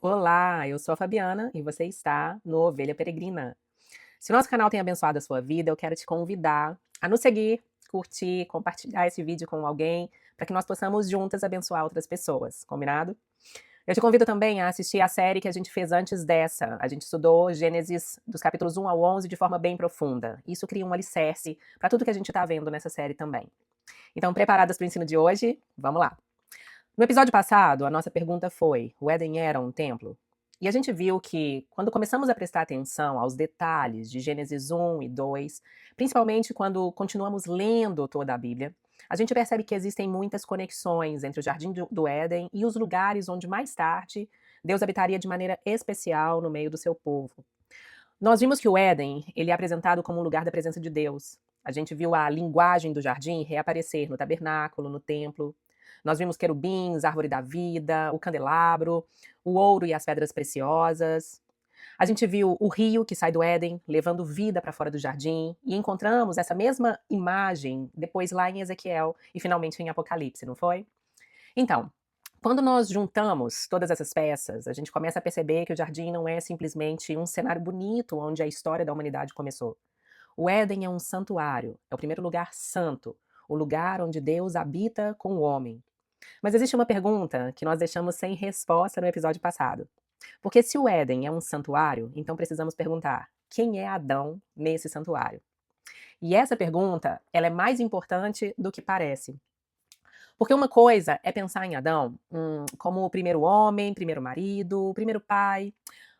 Olá, eu sou a Fabiana e você está no Ovelha Peregrina. Se o nosso canal tem abençoado a sua vida, eu quero te convidar a nos seguir, curtir, compartilhar esse vídeo com alguém, para que nós possamos juntas abençoar outras pessoas, combinado? Eu te convido também a assistir a série que a gente fez antes dessa. A gente estudou Gênesis dos capítulos 1 ao 11 de forma bem profunda. Isso cria um alicerce para tudo que a gente está vendo nessa série também. Então, preparadas para o ensino de hoje? Vamos lá! No episódio passado, a nossa pergunta foi: o Éden era um templo? E a gente viu que, quando começamos a prestar atenção aos detalhes de Gênesis 1 e 2, principalmente quando continuamos lendo toda a Bíblia, a gente percebe que existem muitas conexões entre o Jardim do Éden e os lugares onde mais tarde Deus habitaria de maneira especial no meio do seu povo. Nós vimos que o Éden, ele é apresentado como um lugar da presença de Deus. A gente viu a linguagem do jardim reaparecer no tabernáculo, no templo. Nós vimos querubins, árvore da vida, o candelabro, o ouro e as pedras preciosas. A gente viu o rio que sai do Éden, levando vida para fora do jardim, e encontramos essa mesma imagem depois lá em Ezequiel e finalmente em Apocalipse, não foi? Então, quando nós juntamos todas essas peças, a gente começa a perceber que o jardim não é simplesmente um cenário bonito onde a história da humanidade começou. O Éden é um santuário, é o primeiro lugar santo, o lugar onde Deus habita com o homem. Mas existe uma pergunta que nós deixamos sem resposta no episódio passado. Porque se o Éden é um santuário, então precisamos perguntar: quem é Adão nesse santuário? E essa pergunta, ela é mais importante do que parece. Porque uma coisa é pensar em Adão, como o primeiro homem, primeiro marido, primeiro pai,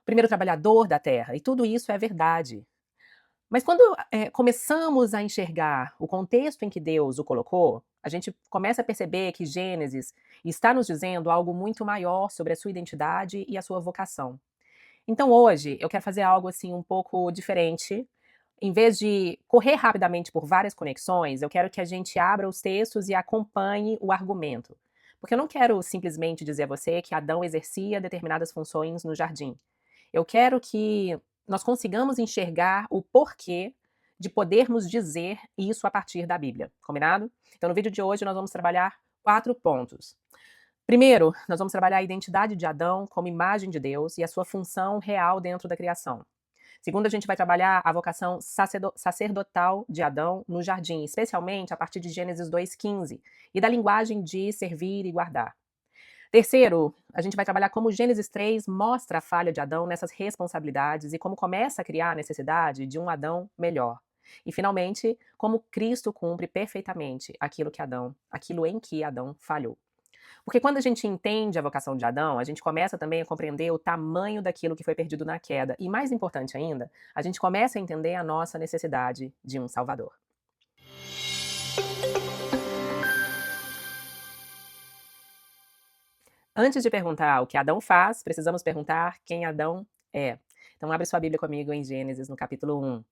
primeiro trabalhador da terra, e tudo isso é verdade. Mas quando, começamos a enxergar o contexto em que Deus o colocou, a gente começa a perceber que Gênesis está nos dizendo algo muito maior sobre a sua identidade e a sua vocação. Então hoje eu quero fazer algo, assim, um pouco diferente. Em vez de correr rapidamente por várias conexões, eu quero que a gente abra os textos e acompanhe o argumento. Porque eu não quero simplesmente dizer a você que Adão exercia determinadas funções no jardim. Eu quero que nós consigamos enxergar o porquê de podermos dizer isso a partir da Bíblia, combinado? Então, no vídeo de hoje, nós vamos trabalhar 4 pontos. Primeiro, nós vamos trabalhar a identidade de Adão como imagem de Deus e a sua função real dentro da criação. Segundo, a gente vai trabalhar a vocação sacerdotal de Adão no jardim, especialmente a partir de Gênesis 2,15, e da linguagem de servir e guardar. Terceiro, a gente vai trabalhar como Gênesis 3 mostra a falha de Adão nessas responsabilidades e como começa a criar a necessidade de um Adão melhor. E finalmente, como Cristo cumpre perfeitamente aquilo em que Adão falhou. Porque quando a gente entende a vocação de Adão, a gente começa também a compreender o tamanho daquilo que foi perdido na queda. E mais importante ainda, a gente começa a entender a nossa necessidade de um Salvador. Antes de perguntar o que Adão faz, precisamos perguntar quem Adão é. Então abre sua Bíblia comigo em Gênesis, no capítulo 1.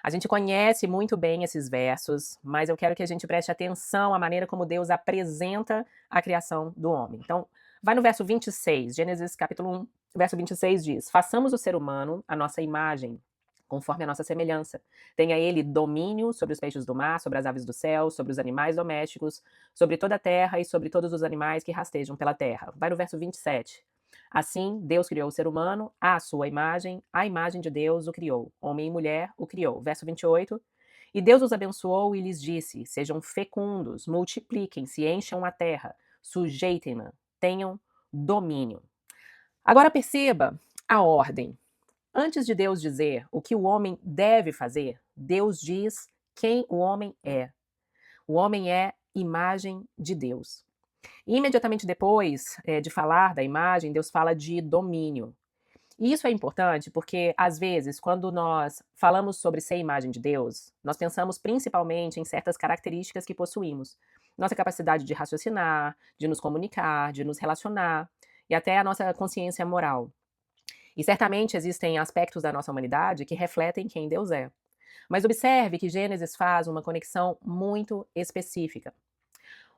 A gente conhece muito bem esses versos, mas eu quero que a gente preste atenção à maneira como Deus apresenta a criação do homem. Então, vai no verso 26, Gênesis capítulo 1, verso 26 diz: Façamos o ser humano a nossa imagem, conforme a nossa semelhança. Tenha ele domínio sobre os peixes do mar, sobre as aves do céu, sobre os animais domésticos, sobre toda a terra e sobre todos os animais que rastejam pela terra. Vai no verso 27. Assim, Deus criou o ser humano, à sua imagem, a imagem de Deus o criou. Homem e mulher o criou. Verso 28. E Deus os abençoou e lhes disse: Sejam fecundos, multipliquem-se, encham a terra, sujeitem-na, tenham domínio. Agora perceba a ordem. Antes de Deus dizer o que o homem deve fazer, Deus diz quem o homem é. O homem é imagem de Deus. E imediatamente depois de falar da imagem, Deus fala de domínio. E isso é importante porque, às vezes, quando nós falamos sobre ser imagem de Deus, nós pensamos principalmente em certas características que possuímos. Nossa capacidade de raciocinar, de nos comunicar, de nos relacionar, e até a nossa consciência moral. E certamente existem aspectos da nossa humanidade que refletem quem Deus é. Mas observe que Gênesis faz uma conexão muito específica.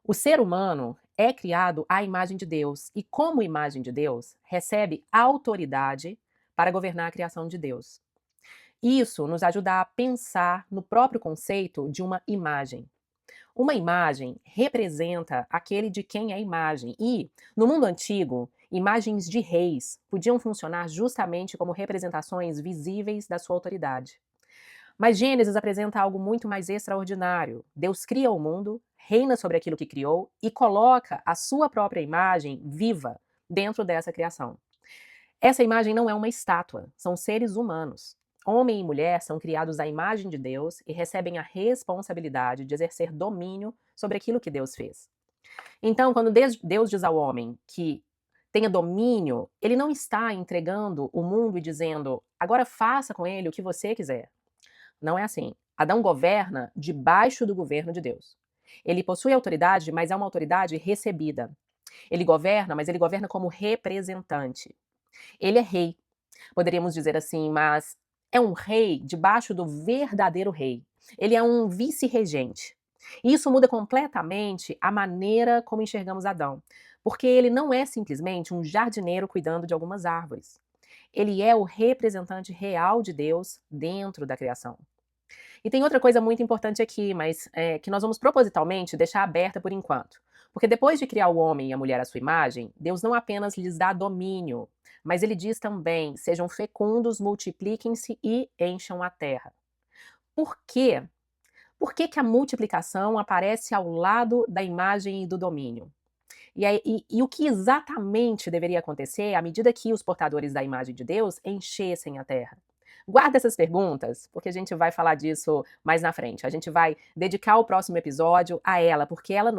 O ser humano é criado à imagem de Deus e, como imagem de Deus, recebe autoridade para governar a criação de Deus. Isso nos ajuda a pensar no próprio conceito de uma imagem. Uma imagem representa aquele de quem é imagem e, no mundo antigo, imagens de reis podiam funcionar justamente como representações visíveis da sua autoridade. Mas Gênesis apresenta algo muito mais extraordinário. Deus cria o mundo, reina sobre aquilo que criou e coloca a sua própria imagem viva dentro dessa criação. Essa imagem não é uma estátua, são seres humanos. Homem e mulher são criados à imagem de Deus e recebem a responsabilidade de exercer domínio sobre aquilo que Deus fez. Então, quando Deus diz ao homem que tenha domínio, ele não está entregando o mundo e dizendo, agora faça com ele o que você quiser. Não é assim. Adão governa debaixo do governo de Deus. Ele possui autoridade, mas é uma autoridade recebida. Ele governa, mas ele governa como representante. Ele é rei, poderíamos dizer assim, mas é um rei debaixo do verdadeiro rei. Ele é um vice-regente. E isso muda completamente a maneira como enxergamos Adão, porque ele não é simplesmente um jardineiro cuidando de algumas árvores. Ele é o representante real de Deus dentro da criação. E tem outra coisa muito importante aqui, mas que nós vamos propositalmente deixar aberta por enquanto. Porque depois de criar o homem e a mulher à sua imagem, Deus não apenas lhes dá domínio, mas ele diz também: sejam fecundos, multipliquem-se e encham a terra. Por quê? Por que, que a multiplicação aparece ao lado da imagem e do domínio? E o que exatamente deveria acontecer à medida que os portadores da imagem de Deus enchessem a terra? Guarda essas perguntas, porque a gente vai falar disso mais na frente. A gente vai dedicar o próximo episódio a ela, porque ela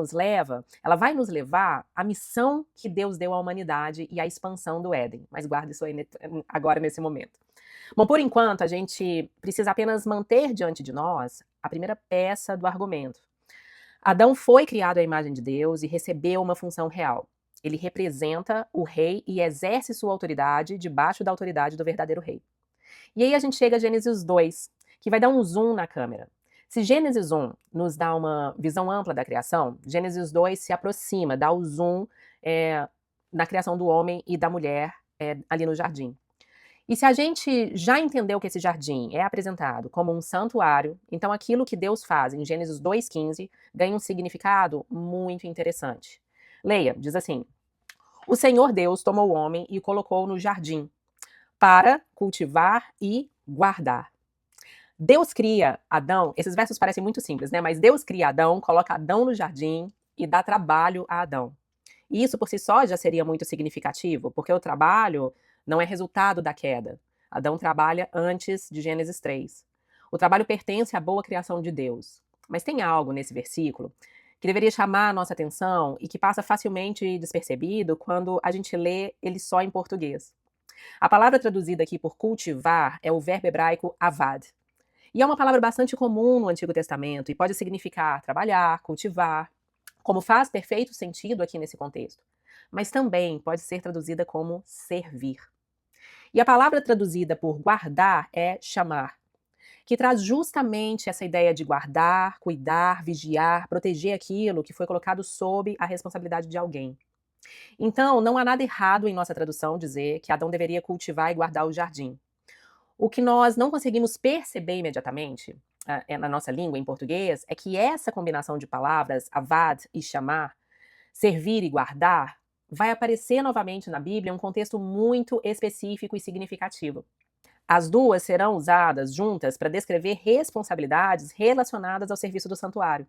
vai nos levar à missão que Deus deu à humanidade e à expansão do Éden. Mas guarda isso aí agora nesse momento. Bom, por enquanto, a gente precisa apenas manter diante de nós a primeira peça do argumento. Adão foi criado à imagem de Deus e recebeu uma função real. Ele representa o rei e exerce sua autoridade debaixo da autoridade do verdadeiro rei. E aí a gente chega a Gênesis 2, que vai dar um zoom na câmera. Se Gênesis 1 nos dá uma visão ampla da criação, Gênesis 2 se aproxima, dá o zoom na criação do homem e da mulher ali no jardim. E se a gente já entendeu que esse jardim é apresentado como um santuário, então aquilo que Deus faz em Gênesis 2,15 ganha um significado muito interessante. Leia, diz assim: o Senhor Deus tomou o homem e o colocou no jardim para cultivar e guardar. Deus cria Adão, esses versos parecem muito simples, né? Mas Deus cria Adão, coloca Adão no jardim e dá trabalho a Adão. E isso por si só já seria muito significativo, porque o trabalho não é resultado da queda. Adão trabalha antes de Gênesis 3. O trabalho pertence à boa criação de Deus. Mas tem algo nesse versículo que deveria chamar a nossa atenção e que passa facilmente despercebido quando a gente lê ele só em português. A palavra traduzida aqui por cultivar é o verbo hebraico avad. E é uma palavra bastante comum no Antigo Testamento e pode significar trabalhar, cultivar, como faz perfeito sentido aqui nesse contexto. Mas também pode ser traduzida como servir. E a palavra traduzida por guardar é chamar, que traz justamente essa ideia de guardar, cuidar, vigiar, proteger aquilo que foi colocado sob a responsabilidade de alguém. Então, não há nada errado em nossa tradução dizer que Adão deveria cultivar e guardar o jardim. O que nós não conseguimos perceber imediatamente na nossa língua, em português, é que essa combinação de palavras, avad e chamar, servir e guardar, vai aparecer novamente na Bíblia em um contexto muito específico e significativo. As duas serão usadas juntas para descrever responsabilidades relacionadas ao serviço do santuário.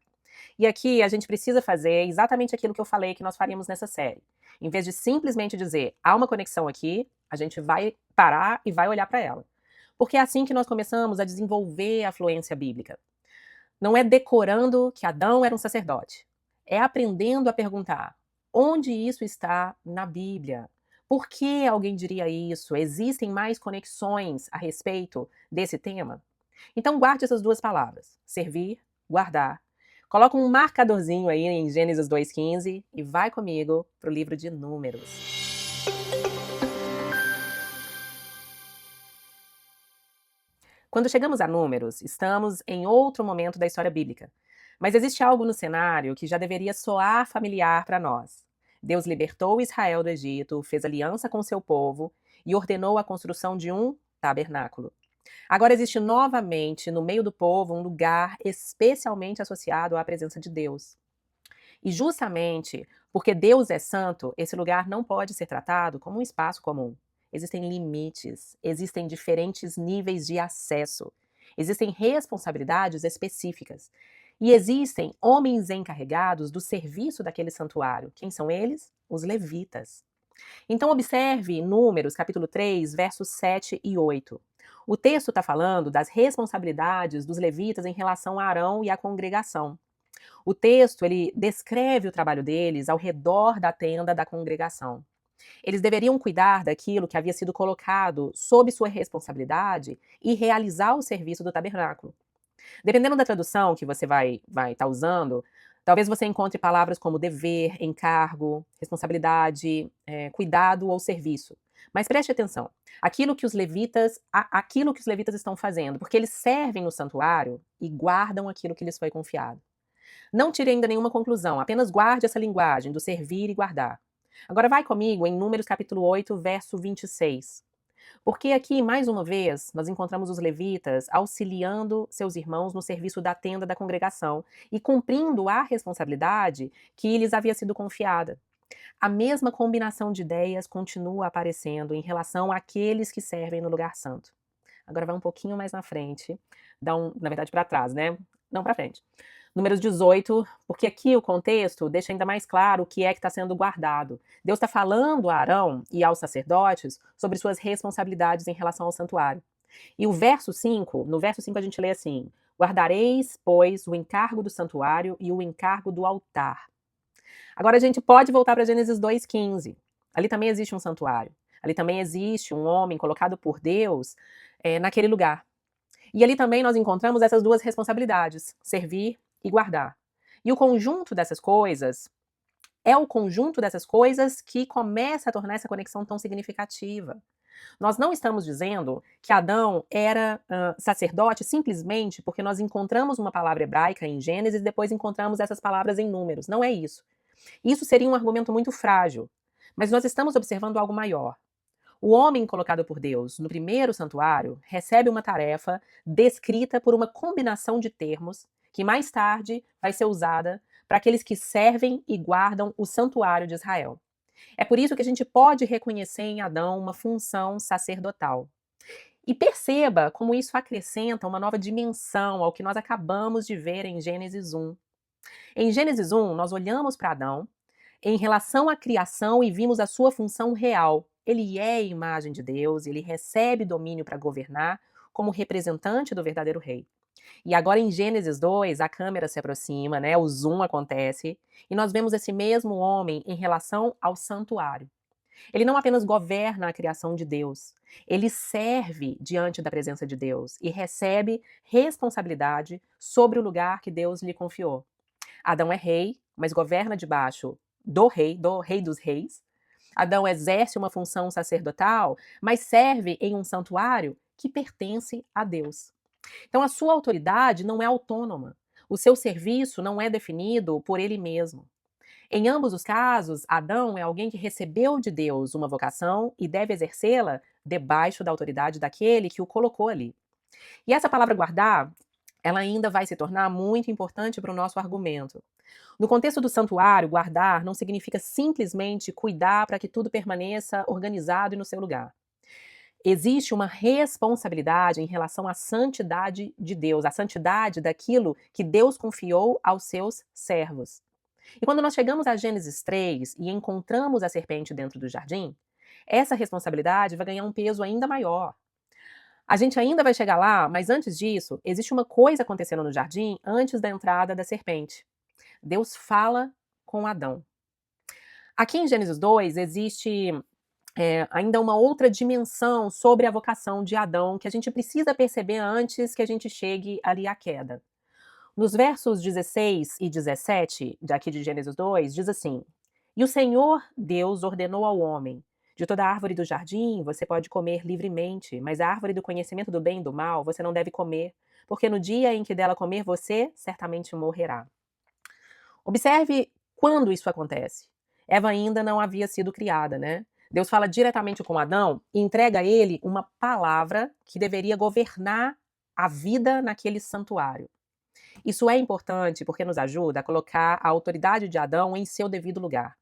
E aqui a gente precisa fazer exatamente aquilo que eu falei que nós faríamos nessa série. Em vez de simplesmente dizer, há uma conexão aqui, a gente vai parar e vai olhar para ela. Porque é assim que nós começamos a desenvolver a fluência bíblica. Não é decorando que Adão era um sacerdote. É aprendendo a perguntar, onde isso está na Bíblia? Por que alguém diria isso? Existem mais conexões a respeito desse tema? Então guarde essas duas palavras, servir, guardar. Coloca um marcadorzinho aí em Gênesis 2,15 e vai comigo para o livro de Números. Quando chegamos a Números, estamos em outro momento da história bíblica. Mas existe algo no cenário que já deveria soar familiar para nós. Deus libertou Israel do Egito, fez aliança com seu povo e ordenou a construção de um tabernáculo. Agora existe novamente no meio do povo um lugar especialmente associado à presença de Deus. E justamente porque Deus é santo, esse lugar não pode ser tratado como um espaço comum. Existem limites, existem diferentes níveis de acesso, existem responsabilidades específicas. E existem homens encarregados do serviço daquele santuário. Quem são eles? Os levitas. Então, observe Números, capítulo 3, versos 7 e 8. O texto está falando das responsabilidades dos levitas em relação a Arão e à congregação. O texto, ele descreve o trabalho deles ao redor da tenda da congregação. Eles deveriam cuidar daquilo que havia sido colocado sob sua responsabilidade e realizar o serviço do tabernáculo. Dependendo da tradução que você vai estar usando, talvez você encontre palavras como dever, encargo, responsabilidade, cuidado ou serviço. Mas preste atenção, aquilo que os levitas estão fazendo, porque eles servem no santuário e guardam aquilo que lhes foi confiado. Não tire ainda nenhuma conclusão, apenas guarde essa linguagem do servir e guardar. Agora vai comigo em Números capítulo 8, verso 26. Porque aqui, mais uma vez, nós encontramos os levitas auxiliando seus irmãos no serviço da tenda da congregação e cumprindo a responsabilidade que lhes havia sido confiada. A mesma combinação de ideias continua aparecendo em relação àqueles que servem no lugar santo. Agora vai um pouquinho mais na frente, na verdade para trás, né? Não para frente. Números 18, porque aqui o contexto deixa ainda mais claro o que é que está sendo guardado. Deus está falando a Arão e aos sacerdotes sobre suas responsabilidades em relação ao santuário. E no verso 5 a gente lê assim: guardareis, pois, o encargo do santuário e o encargo do altar. Agora a gente pode voltar para Gênesis 2,15. Ali também existe um santuário. Ali também existe um homem colocado por Deus naquele lugar. E ali também nós encontramos essas duas responsabilidades, servir e guardar. E o conjunto dessas coisas é o conjunto dessas coisas que começa a tornar essa conexão tão significativa. Nós não estamos dizendo que Adão era sacerdote simplesmente porque nós encontramos uma palavra hebraica em Gênesis e depois encontramos essas palavras em Números. Não é isso. Isso seria um argumento muito frágil. Mas nós estamos observando algo maior. O homem colocado por Deus no primeiro santuário recebe uma tarefa descrita por uma combinação de termos que mais tarde vai ser usada para aqueles que servem e guardam o santuário de Israel. É por isso que a gente pode reconhecer em Adão uma função sacerdotal. E perceba como isso acrescenta uma nova dimensão ao que nós acabamos de ver em Gênesis 1. Em Gênesis 1, nós olhamos para Adão em relação à criação e vimos a sua função real. Ele é a imagem de Deus, ele recebe domínio para governar como representante do verdadeiro rei. E agora em Gênesis 2, a câmera se aproxima, né? O zoom acontece, e nós vemos esse mesmo homem em relação ao santuário. Ele não apenas governa a criação de Deus, ele serve diante da presença de Deus e recebe responsabilidade sobre o lugar que Deus lhe confiou. Adão é rei, mas governa debaixo do rei dos reis. Adão exerce uma função sacerdotal, mas serve em um santuário que pertence a Deus. Então a sua autoridade não é autônoma. O seu serviço não é definido por ele mesmo. Em ambos os casos, Adão é alguém que recebeu de Deus uma vocação e deve exercê-la debaixo da autoridade daquele que o colocou ali. E essa palavra guardar, ela ainda vai se tornar muito importante para o nosso argumento. No contexto do santuário, guardar não significa simplesmente cuidar para que tudo permaneça organizado e no seu lugar. Existe uma responsabilidade em relação à santidade de Deus, à santidade daquilo que Deus confiou aos seus servos. E quando nós chegamos a Gênesis 3 e encontramos a serpente dentro do jardim, essa responsabilidade vai ganhar um peso ainda maior. A gente ainda vai chegar lá, mas antes disso, existe uma coisa acontecendo no jardim antes da entrada da serpente. Deus fala com Adão. Aqui em Gênesis 2 existe ainda uma outra dimensão sobre a vocação de Adão que a gente precisa perceber antes que a gente chegue ali à queda. Nos versos 16 e 17, daqui de Gênesis 2, diz assim: E o Senhor Deus ordenou ao homem: De toda árvore do jardim você pode comer livremente, mas a árvore do conhecimento do bem e do mal você não deve comer, porque no dia em que dela comer você certamente morrerá. Observe quando isso acontece. Eva ainda não havia sido criada, né? Deus fala diretamente com Adão e entrega a ele uma palavra que deveria governar a vida naquele santuário. Isso é importante porque nos ajuda a colocar a autoridade de Adão em seu devido lugar.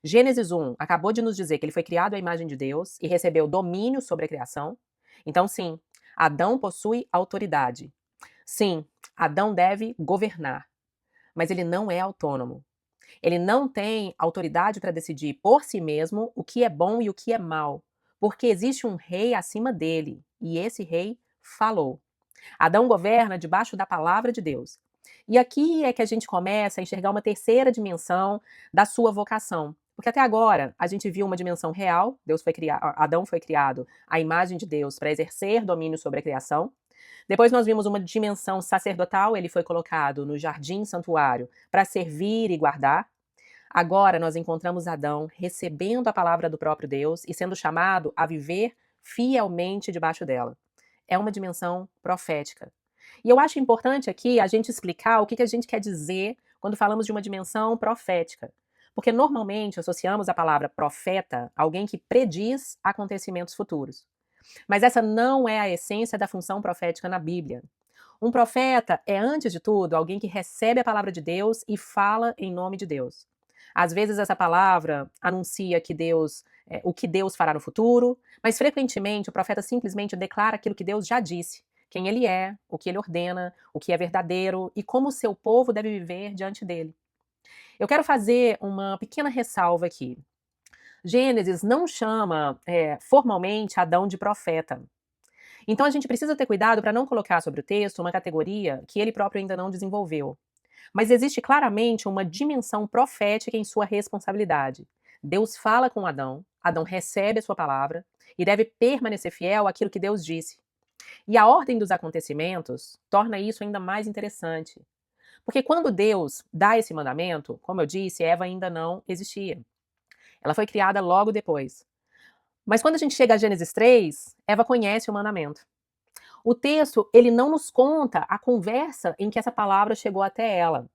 Gênesis 1 acabou de nos dizer que ele foi criado à imagem de Deus e recebeu domínio sobre a criação. Então, sim, Adão possui autoridade. Sim, Adão deve governar, mas ele não é autônomo. Ele não tem autoridade para decidir por si mesmo o que é bom e o que é mal, porque existe um rei acima dele, e esse rei falou. Adão governa debaixo da palavra de Deus. E aqui é que a gente começa a enxergar uma terceira dimensão da sua vocação. Porque até agora a gente viu uma dimensão real, Adão foi criado à imagem de Deus para exercer domínio sobre a criação. Depois nós vimos uma dimensão sacerdotal, ele foi colocado no jardim santuário para servir e guardar. Agora nós encontramos Adão recebendo a palavra do próprio Deus e sendo chamado a viver fielmente debaixo dela. É uma dimensão profética. E eu acho importante aqui a gente explicar o que a gente quer dizer quando falamos de uma dimensão profética. Porque normalmente associamos a palavra profeta a alguém que prediz acontecimentos futuros. Mas essa não é a essência da função profética na Bíblia. Um profeta é, antes de tudo, alguém que recebe a palavra de Deus e fala em nome de Deus. Às vezes essa palavra anuncia o que Deus fará no futuro, mas frequentemente o profeta simplesmente declara aquilo que Deus já disse, quem ele é, o que ele ordena, o que é verdadeiro e como o seu povo deve viver diante dele. Eu quero fazer uma pequena ressalva aqui. Gênesis não chama formalmente Adão de profeta. Então a gente precisa ter cuidado para não colocar sobre o texto uma categoria que ele próprio ainda não desenvolveu. Mas existe claramente uma dimensão profética em sua responsabilidade. Deus fala com Adão, Adão recebe a sua palavra e deve permanecer fiel àquilo que Deus disse. E a ordem dos acontecimentos torna isso ainda mais interessante. Porque quando Deus dá esse mandamento, como eu disse, Eva ainda não existia. Ela foi criada logo depois. Mas quando a gente chega a Gênesis 3, Eva conhece o mandamento. O texto, ele não nos conta a conversa em que essa palavra chegou até ela.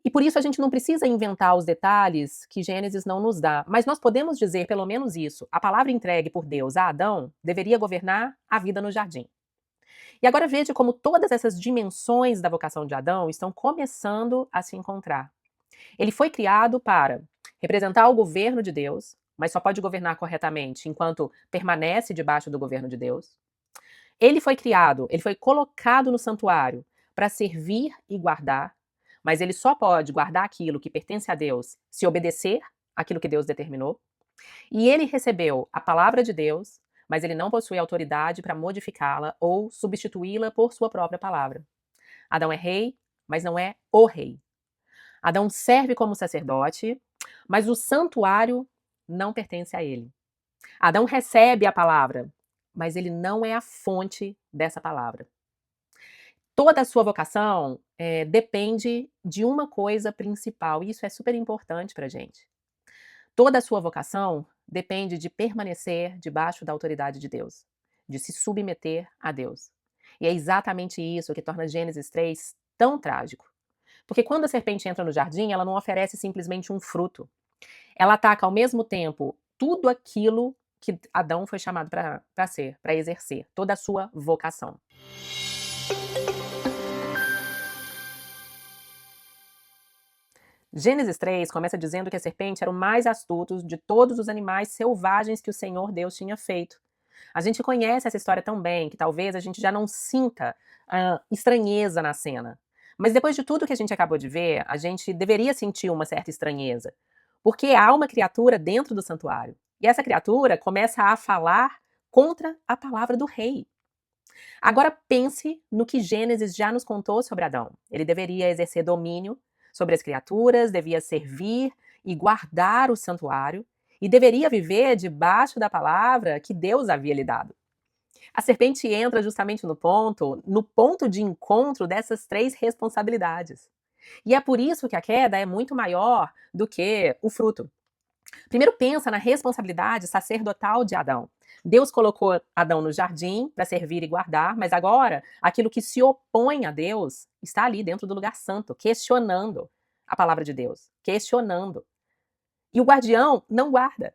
E por isso a gente não precisa inventar os detalhes que Gênesis não nos dá, mas nós podemos dizer pelo menos isso. A palavra entregue por Deus a Adão deveria governar a vida no jardim. E agora veja como todas essas dimensões da vocação de Adão estão começando a se encontrar. Ele foi criado para representar o governo de Deus, mas só pode governar corretamente enquanto permanece debaixo do governo de Deus. Ele foi colocado no santuário para servir e guardar, mas ele só pode guardar aquilo que pertence a Deus se obedecer aquilo que Deus determinou. E ele recebeu a palavra de Deus, mas ele não possui autoridade para modificá-la ou substituí-la por sua própria palavra. Adão é rei, mas não é o rei. Adão serve como sacerdote, mas o santuário não pertence a ele. Adão recebe a palavra, mas ele não é a fonte dessa palavra. Toda a sua vocação depende de uma coisa principal, e isso é super importante para a gente. Toda a sua vocação depende de permanecer debaixo da autoridade de Deus, de se submeter a Deus. E é exatamente isso que torna Gênesis 3 tão trágico. Porque quando a serpente entra no jardim, ela não oferece simplesmente um fruto. Ela ataca ao mesmo tempo tudo aquilo que Adão foi chamado para ser, para exercer, toda a sua vocação. Gênesis 3 começa dizendo que a serpente era o mais astuto de todos os animais selvagens que o Senhor Deus tinha feito. A gente conhece essa história tão bem que talvez a gente já não sinta estranheza na cena. Mas depois de tudo que a gente acabou de ver, a gente deveria sentir uma certa estranheza. Porque há uma criatura dentro do santuário. E essa criatura começa a falar contra a palavra do rei. Agora pense no que Gênesis já nos contou sobre Adão. Ele deveria exercer domínio sobre as criaturas, devia servir e guardar o santuário e deveria viver debaixo da palavra que Deus havia lhe dado. A serpente entra justamente no ponto de encontro dessas três responsabilidades. E é por isso que a queda é muito maior do que o fruto. Primeiro pensa na responsabilidade sacerdotal de Adão. Deus colocou Adão no jardim para servir e guardar, mas agora aquilo que se opõe a Deus está ali dentro do lugar santo, questionando a palavra de Deus, questionando. E o guardião não guarda.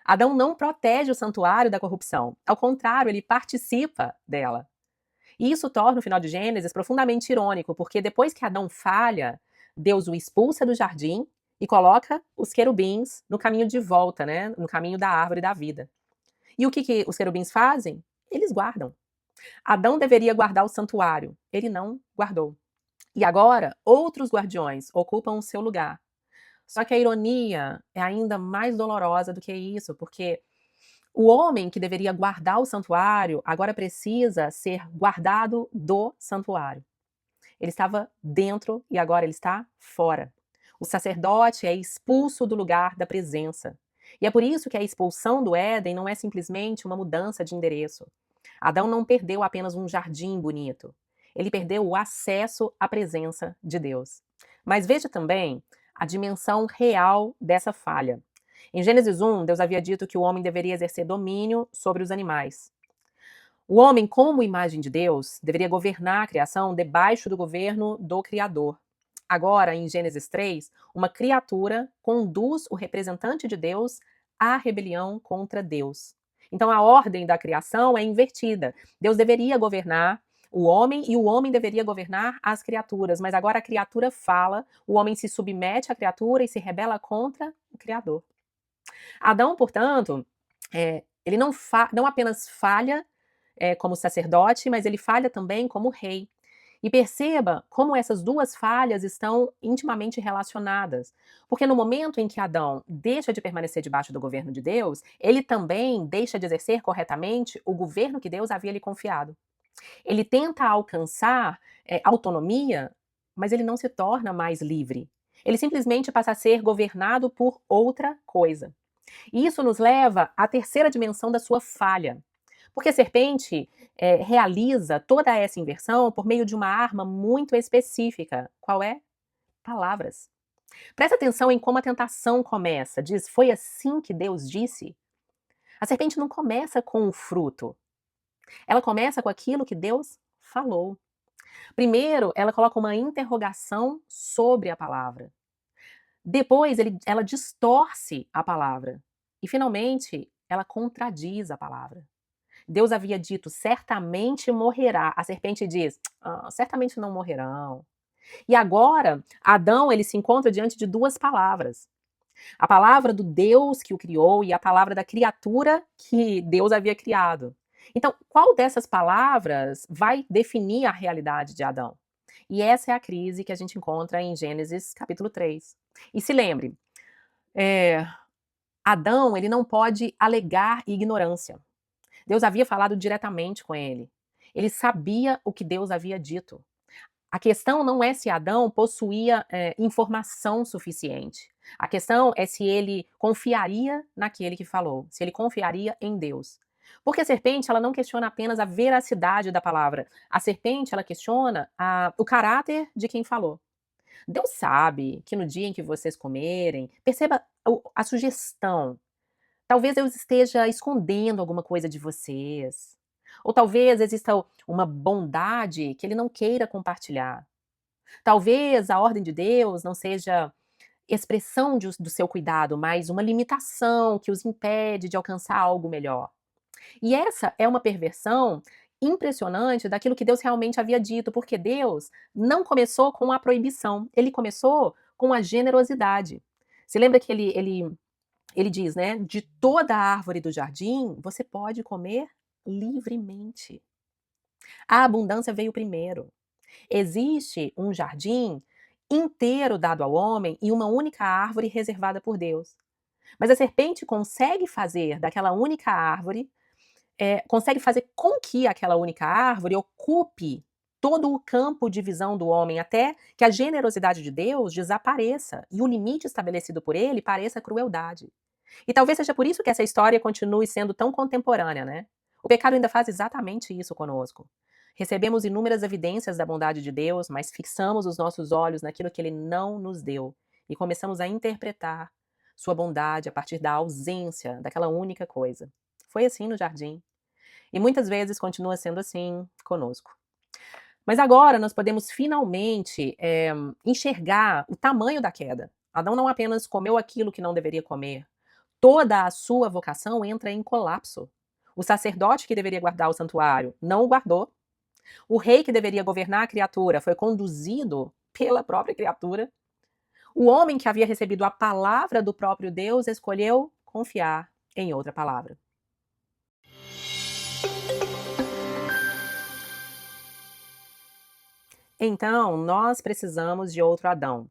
Adão não protege o santuário da corrupção. Ao contrário, ele participa dela. E isso torna o final de Gênesis profundamente irônico, porque depois que Adão falha, Deus o expulsa do jardim e coloca os querubins no caminho de volta, né, no caminho da árvore da vida. E o que os querubins fazem? Eles guardam. Adão deveria guardar o santuário, ele não guardou. E agora, outros guardiões ocupam o seu lugar. Só que a ironia é ainda mais dolorosa do que isso, porque o homem que deveria guardar o santuário agora precisa ser guardado do santuário. Ele estava dentro e agora ele está fora. O sacerdote é expulso do lugar da presença. E é por isso que a expulsão do Éden não é simplesmente uma mudança de endereço. Adão não perdeu apenas um jardim bonito. Ele perdeu o acesso à presença de Deus. Mas veja também a dimensão real dessa falha. Em Gênesis 1, Deus havia dito que o homem deveria exercer domínio sobre os animais. O homem, como imagem de Deus, deveria governar a criação debaixo do governo do Criador. Agora, em Gênesis 3, uma criatura conduz o representante de Deus à rebelião contra Deus. Então, a ordem da criação é invertida. Deus deveria governar o homem e o homem deveria governar as criaturas, mas agora a criatura fala, o homem se submete à criatura e se rebela contra o Criador. Adão, portanto, ele não apenas falha como sacerdote, mas ele falha também como rei. E perceba como essas duas falhas estão intimamente relacionadas. Porque no momento em que Adão deixa de permanecer debaixo do governo de Deus, ele também deixa de exercer corretamente o governo que Deus havia lhe confiado. Ele tenta alcançar autonomia, mas ele não se torna mais livre. Ele simplesmente passa a ser governado por outra coisa. E isso nos leva à terceira dimensão da sua falha. Porque a serpente realiza toda essa inversão por meio de uma arma muito específica. Qual é? Palavras. Presta atenção em como a tentação começa. Diz: foi assim que Deus disse? A serpente não começa com o fruto. Ela começa com aquilo que Deus falou. Primeiro, ela coloca uma interrogação sobre a palavra. Depois, ela distorce a palavra. E, finalmente, ela contradiz a palavra. Deus havia dito: certamente morrerá. A serpente diz: certamente não morrerão. E agora, Adão ele se encontra diante de duas palavras. A palavra do Deus que o criou e a palavra da criatura que Deus havia criado. Então, qual dessas palavras vai definir a realidade de Adão? E essa é a crise que a gente encontra em Gênesis capítulo 3. E se lembre, Adão ele não pode alegar ignorância. Deus havia falado diretamente com ele. Ele sabia o que Deus havia dito. A questão não é se Adão possuía informação suficiente. A questão é se ele confiaria naquele que falou, se ele confiaria em Deus. Porque a serpente ela não questiona apenas a veracidade da palavra. A serpente ela questiona o caráter de quem falou. Deus sabe que no dia em que vocês comerem, perceba a sugestão. Talvez Deus esteja escondendo alguma coisa de vocês. Ou talvez exista uma bondade que ele não queira compartilhar. Talvez a ordem de Deus não seja expressão do seu cuidado, mas uma limitação que os impede de alcançar algo melhor. E essa é uma perversão impressionante daquilo que Deus realmente havia dito, porque Deus não começou com a proibição, ele começou com a generosidade. Você lembra que ele diz, né? De toda a árvore do jardim você pode comer livremente. A abundância veio primeiro. Existe um jardim inteiro dado ao homem e uma única árvore reservada por Deus. Mas a serpente consegue fazer daquela única árvore, consegue fazer com que aquela única árvore ocupe todo o campo de visão do homem, até que a generosidade de Deus desapareça e o limite estabelecido por ele pareça crueldade. E talvez seja por isso que essa história continue sendo tão contemporânea, né? O pecado ainda faz exatamente isso conosco. Recebemos inúmeras evidências da bondade de Deus, mas fixamos os nossos olhos naquilo que ele não nos deu e começamos a interpretar sua bondade a partir da ausência daquela única coisa. Foi assim no jardim. E muitas vezes continua sendo assim conosco. Mas agora nós podemos finalmente enxergar o tamanho da queda. Adão não apenas comeu aquilo que não deveria comer, toda a sua vocação entra em colapso. O sacerdote que deveria guardar o santuário não o guardou. O rei que deveria governar a criatura foi conduzido pela própria criatura. O homem que havia recebido a palavra do próprio Deus escolheu confiar em outra palavra. Então, nós precisamos de outro Adão.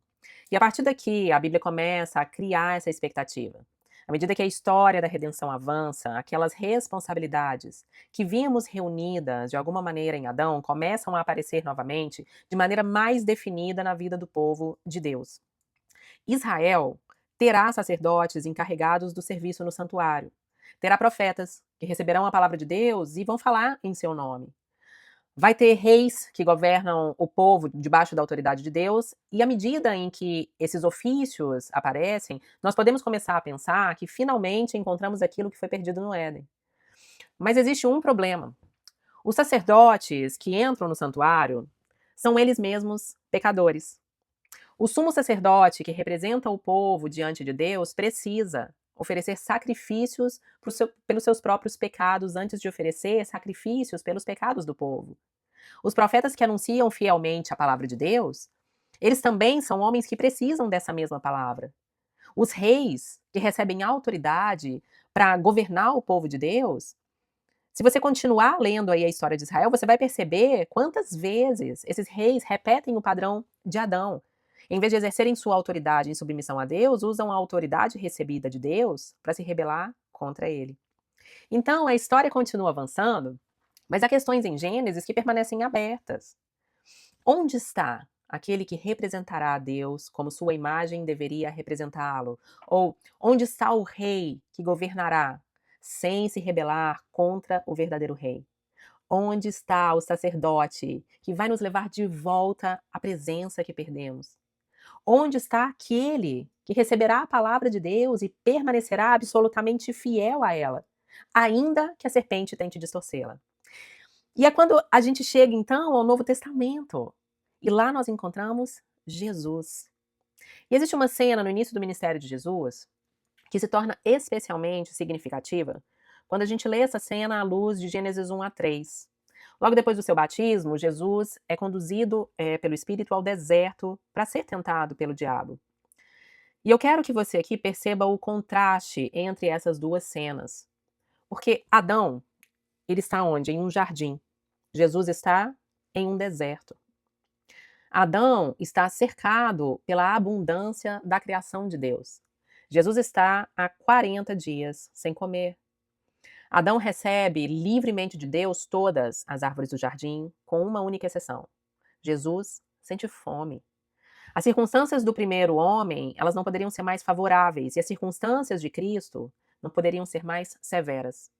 E a partir daqui, a Bíblia começa a criar essa expectativa. À medida que a história da redenção avança, aquelas responsabilidades que vimos reunidas de alguma maneira em Adão começam a aparecer novamente de maneira mais definida na vida do povo de Deus. Israel terá sacerdotes encarregados do serviço no santuário. Terá profetas que receberão a palavra de Deus e vão falar em seu nome. Vai ter reis que governam o povo debaixo da autoridade de Deus, e à medida em que esses ofícios aparecem, nós podemos começar a pensar que finalmente encontramos aquilo que foi perdido no Éden. Mas existe um problema. Os sacerdotes que entram no santuário são eles mesmos pecadores. O sumo sacerdote que representa o povo diante de Deus precisa oferecer sacrifícios pelos seus próprios pecados antes de oferecer sacrifícios pelos pecados do povo. Os profetas que anunciam fielmente a palavra de Deus, eles também são homens que precisam dessa mesma palavra. Os reis que recebem autoridade para governar o povo de Deus, se você continuar lendo aí a história de Israel, você vai perceber quantas vezes esses reis repetem o padrão de Adão. Em vez de exercerem sua autoridade em submissão a Deus, usam a autoridade recebida de Deus para se rebelar contra ele. Então, a história continua avançando, mas há questões em Gênesis que permanecem abertas. Onde está aquele que representará a Deus como sua imagem deveria representá-lo? Ou onde está o rei que governará sem se rebelar contra o verdadeiro rei? Onde está o sacerdote que vai nos levar de volta à presença que perdemos? Onde está aquele que receberá a palavra de Deus e permanecerá absolutamente fiel a ela, ainda que a serpente tente distorcê-la? E é quando a gente chega então ao Novo Testamento, e lá nós encontramos Jesus. E existe uma cena no início do ministério de Jesus que se torna especialmente significativa quando a gente lê essa cena à luz de Gênesis 1 a 3. Logo depois do seu batismo, Jesus é conduzido pelo Espírito ao deserto para ser tentado pelo diabo. E eu quero que você aqui perceba o contraste entre essas duas cenas. Porque Adão, ele está onde? Em um jardim. Jesus está em um deserto. Adão está cercado pela abundância da criação de Deus. Jesus está há 40 dias sem comer. Adão recebe livremente de Deus todas as árvores do jardim, com uma única exceção. Jesus sente fome. As circunstâncias do primeiro homem, elas não poderiam ser mais favoráveis, e as circunstâncias de Cristo não poderiam ser mais severas.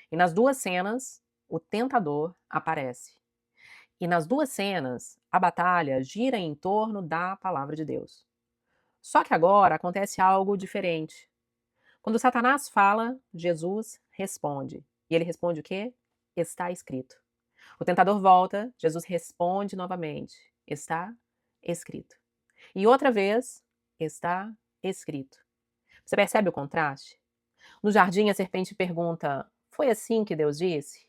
E nas duas cenas, o tentador aparece. E nas duas cenas, a batalha gira em torno da palavra de Deus. Só que agora acontece algo diferente. Quando Satanás fala, Jesus responde. E ele responde o quê? Está escrito. O tentador volta, Jesus responde novamente. Está escrito. E outra vez, está escrito. Você percebe o contraste? No jardim, a serpente pergunta: foi assim que Deus disse?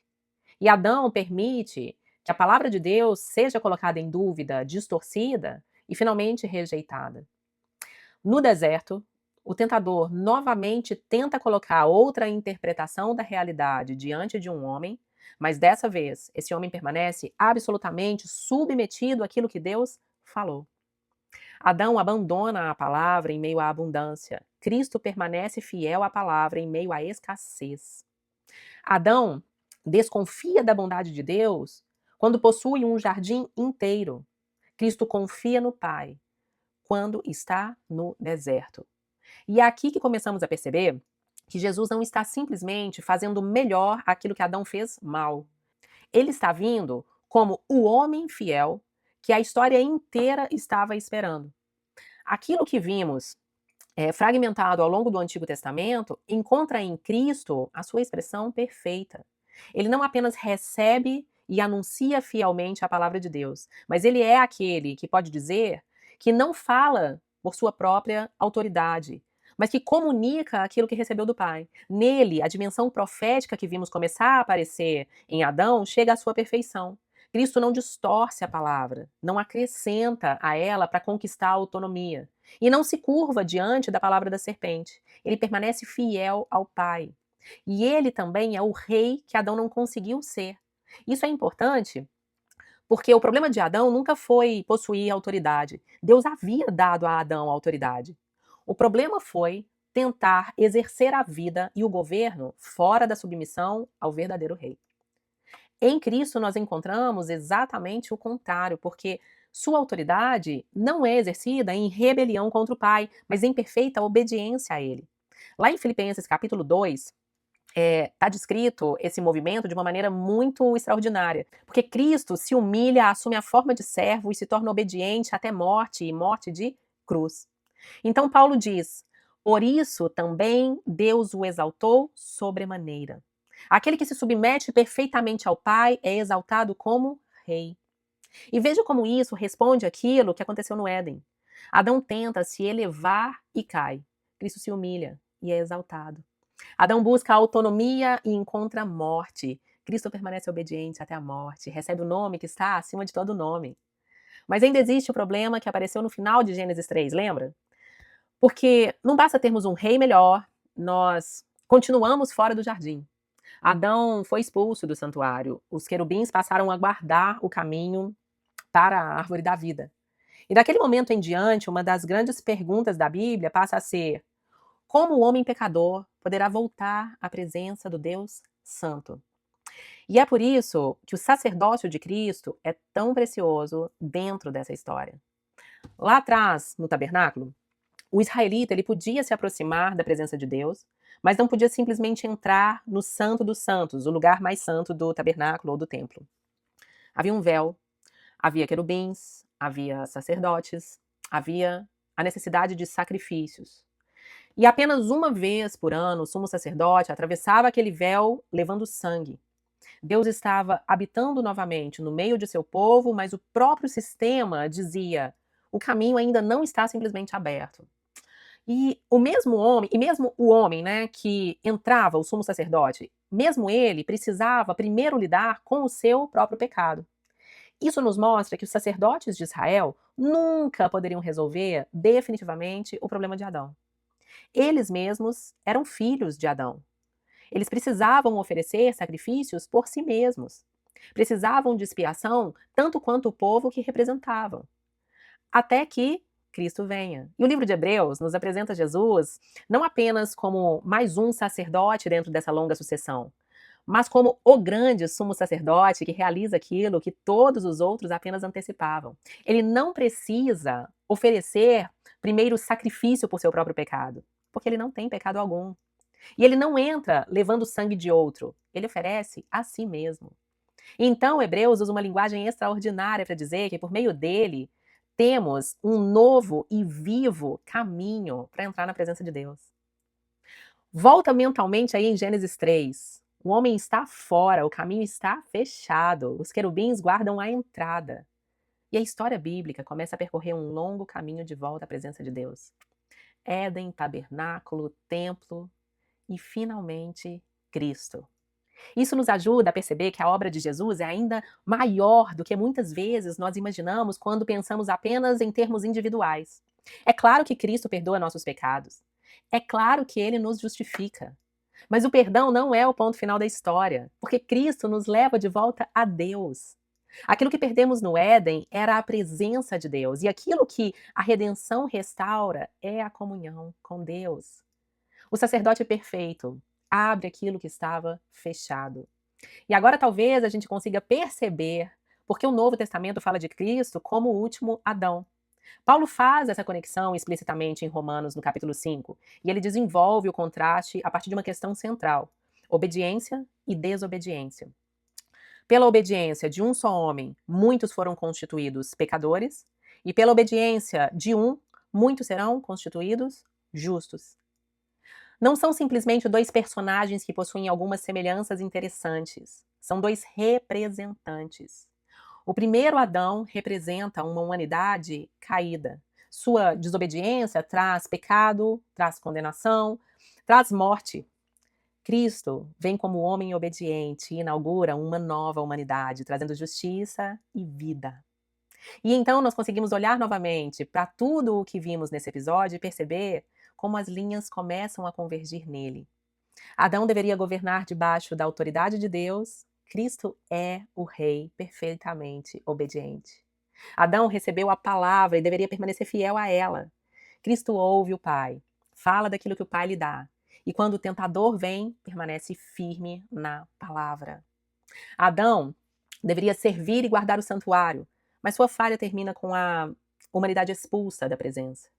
E Adão permite que a palavra de Deus seja colocada em dúvida, distorcida e finalmente rejeitada. No deserto, o tentador novamente tenta colocar outra interpretação da realidade diante de um homem, mas dessa vez esse homem permanece absolutamente submetido àquilo que Deus falou. Adão abandona a palavra em meio à abundância. Cristo permanece fiel à palavra em meio à escassez. Adão desconfia da bondade de Deus quando possui um jardim inteiro. Cristo confia no Pai quando está no deserto. E é aqui que começamos a perceber que Jesus não está simplesmente fazendo melhor aquilo que Adão fez mal. Ele está vindo como o homem fiel que a história inteira estava esperando. Aquilo que vimos fragmentado ao longo do Antigo Testamento encontra em Cristo a sua expressão perfeita. Ele não apenas recebe e anuncia fielmente a palavra de Deus, mas ele é aquele que pode dizer que não fala por sua própria autoridade, mas que comunica aquilo que recebeu do Pai. Nele, a dimensão profética que vimos começar a aparecer em Adão chega à sua perfeição. Cristo não distorce a palavra, não acrescenta a ela para conquistar a autonomia. E não se curva diante da palavra da serpente. Ele permanece fiel ao Pai. E ele também é o rei que Adão não conseguiu ser. Isso é importante porque o problema de Adão nunca foi possuir autoridade. Deus havia dado a Adão autoridade. O problema foi tentar exercer a vida e o governo fora da submissão ao verdadeiro rei. Em Cristo nós encontramos exatamente o contrário, porque sua autoridade não é exercida em rebelião contra o Pai, mas em perfeita obediência a Ele. Lá em Filipenses capítulo 2, está descrito esse movimento de uma maneira muito extraordinária, porque Cristo se humilha, assume a forma de servo e se torna obediente até morte, e morte de cruz. Então Paulo diz: por isso também Deus o exaltou sobremaneira. Aquele que se submete perfeitamente ao Pai é exaltado como rei. E veja como isso responde àquilo que aconteceu no Éden. Adão tenta se elevar e cai. Cristo se humilha e é exaltado. Adão busca autonomia e encontra a morte. Cristo permanece obediente até a morte, recebe o nome que está acima de todo nome. Mas ainda existe o problema que apareceu no final de Gênesis 3, lembra? Porque não basta termos um rei melhor, nós continuamos fora do jardim. Adão foi expulso do santuário. Os querubins passaram a guardar o caminho para a árvore da vida. E daquele momento em diante, uma das grandes perguntas da Bíblia passa a ser: como o homem pecador poderá voltar à presença do Deus Santo? E é por isso que o sacerdócio de Cristo é tão precioso dentro dessa história. Lá atrás, no tabernáculo, o israelita ele podia se aproximar da presença de Deus, mas não podia simplesmente entrar no Santo dos Santos, o lugar mais santo do tabernáculo ou do templo. Havia um véu, havia querubins, havia sacerdotes, havia a necessidade de sacrifícios. E apenas uma vez por ano o sumo sacerdote atravessava aquele véu levando sangue. Deus estava habitando novamente no meio de seu povo, mas o próprio sistema dizia: o caminho ainda não está simplesmente aberto. E o mesmo homem, e mesmo o homem, né, que entrava, o sumo sacerdote, mesmo ele precisava primeiro lidar com o seu próprio pecado. Isso nos mostra que os sacerdotes de Israel nunca poderiam resolver definitivamente o problema de Adão. Eles mesmos eram filhos de Adão. Eles precisavam oferecer sacrifícios por si mesmos. Precisavam de expiação tanto quanto o povo que representavam. Até que Cristo venha. E o livro de Hebreus nos apresenta Jesus não apenas como mais um sacerdote dentro dessa longa sucessão, mas como o grande sumo sacerdote que realiza aquilo que todos os outros apenas antecipavam. Ele não precisa oferecer primeiro sacrifício por seu próprio pecado, porque ele não tem pecado algum. E ele não entra levando o sangue de outro, ele oferece a si mesmo. Então, Hebreus usa uma linguagem extraordinária para dizer que por meio dele temos um novo e vivo caminho para entrar na presença de Deus. Volta mentalmente aí em Gênesis 3. O homem está fora, o caminho está fechado, os querubins guardam a entrada. E a história bíblica começa a percorrer um longo caminho de volta à presença de Deus. Éden, tabernáculo, templo e finalmente Cristo. Isso nos ajuda a perceber que a obra de Jesus é ainda maior do que muitas vezes nós imaginamos quando pensamos apenas em termos individuais. É claro que Cristo perdoa nossos pecados. É claro que ele nos justifica. Mas o perdão não é o ponto final da história, porque Cristo nos leva de volta a Deus. Aquilo que perdemos no Éden era a presença de Deus, e aquilo que a redenção restaura é a comunhão com Deus. O sacerdote perfeito abre aquilo que estava fechado. E agora talvez a gente consiga perceber porque o Novo Testamento fala de Cristo como o último Adão. Paulo faz essa conexão explicitamente em Romanos, no capítulo 5, e ele desenvolve o contraste a partir de uma questão central: obediência e desobediência. Pela obediência de um só homem, muitos foram constituídos pecadores, e pela obediência de um, muitos serão constituídos justos. Não são simplesmente dois personagens que possuem algumas semelhanças interessantes. São dois representantes. O primeiro Adão representa uma humanidade caída. Sua desobediência traz pecado, traz condenação, traz morte. Cristo vem como homem obediente e inaugura uma nova humanidade, trazendo justiça e vida. E então nós conseguimos olhar novamente para tudo o que vimos nesse episódio e perceber como as linhas começam a convergir nele. Adão deveria governar debaixo da autoridade de Deus. Cristo é o rei perfeitamente obediente. Adão recebeu a palavra e deveria permanecer fiel a ela. Cristo ouve o Pai, fala daquilo que o Pai lhe dá. E quando o tentador vem, permanece firme na palavra. Adão deveria servir e guardar o santuário, mas sua falha termina com a humanidade expulsa da presença.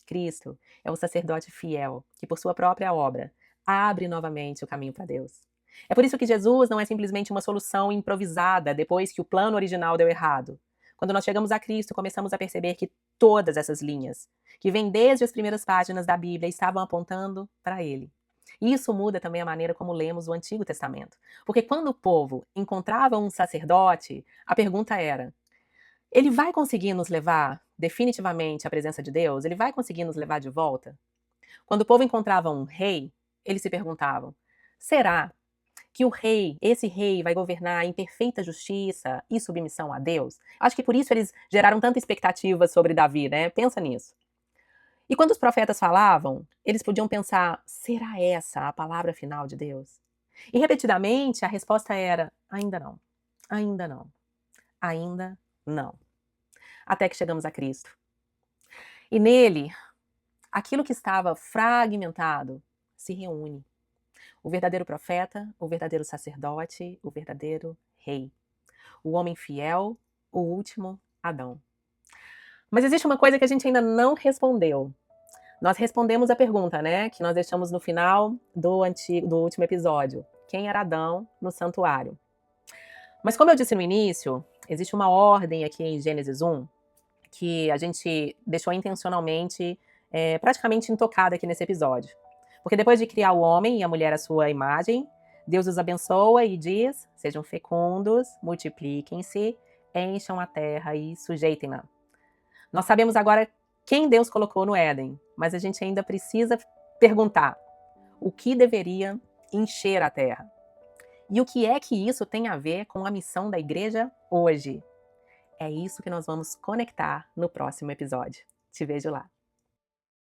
Cristo é o sacerdote fiel, que por sua própria obra abre novamente o caminho para Deus. É por isso que Jesus não é simplesmente uma solução improvisada depois que o plano original deu errado. Quando nós chegamos a Cristo, começamos a perceber que todas essas linhas, que vêm desde as primeiras páginas da Bíblia, estavam apontando para Ele. E isso muda também a maneira como lemos o Antigo Testamento. Porque quando o povo encontrava um sacerdote, a pergunta era: ele vai conseguir nos levar definitivamente à presença de Deus? Ele vai conseguir nos levar de volta? Quando o povo encontrava um rei, eles se perguntavam: será que esse rei, vai governar em perfeita justiça e submissão a Deus? Acho que por isso eles geraram tanta expectativa sobre Davi, né? Pensa nisso. E quando os profetas falavam, eles podiam pensar: será essa a palavra final de Deus? E repetidamente a resposta era: ainda não, ainda não, ainda não. Até que chegamos a Cristo. E nele, aquilo que estava fragmentado se reúne. O verdadeiro profeta, o verdadeiro sacerdote, o verdadeiro rei. O homem fiel, o último Adão. Mas existe uma coisa que a gente ainda não respondeu. Nós respondemos a pergunta, né, que nós deixamos no final do último episódio. Quem era Adão no santuário? Mas como eu disse no início, existe uma ordem aqui em Gênesis 1 que a gente deixou intencionalmente praticamente intocada aqui nesse episódio. Porque depois de criar o homem e a mulher à sua imagem, Deus os abençoa e diz: sejam fecundos, multipliquem-se, encham a terra e sujeitem-na. Nós sabemos agora quem Deus colocou no Éden, mas a gente ainda precisa perguntar: o que deveria encher a terra? E o que é que isso tem a ver com a missão da igreja hoje? É isso que nós vamos conectar no próximo episódio. Te vejo lá.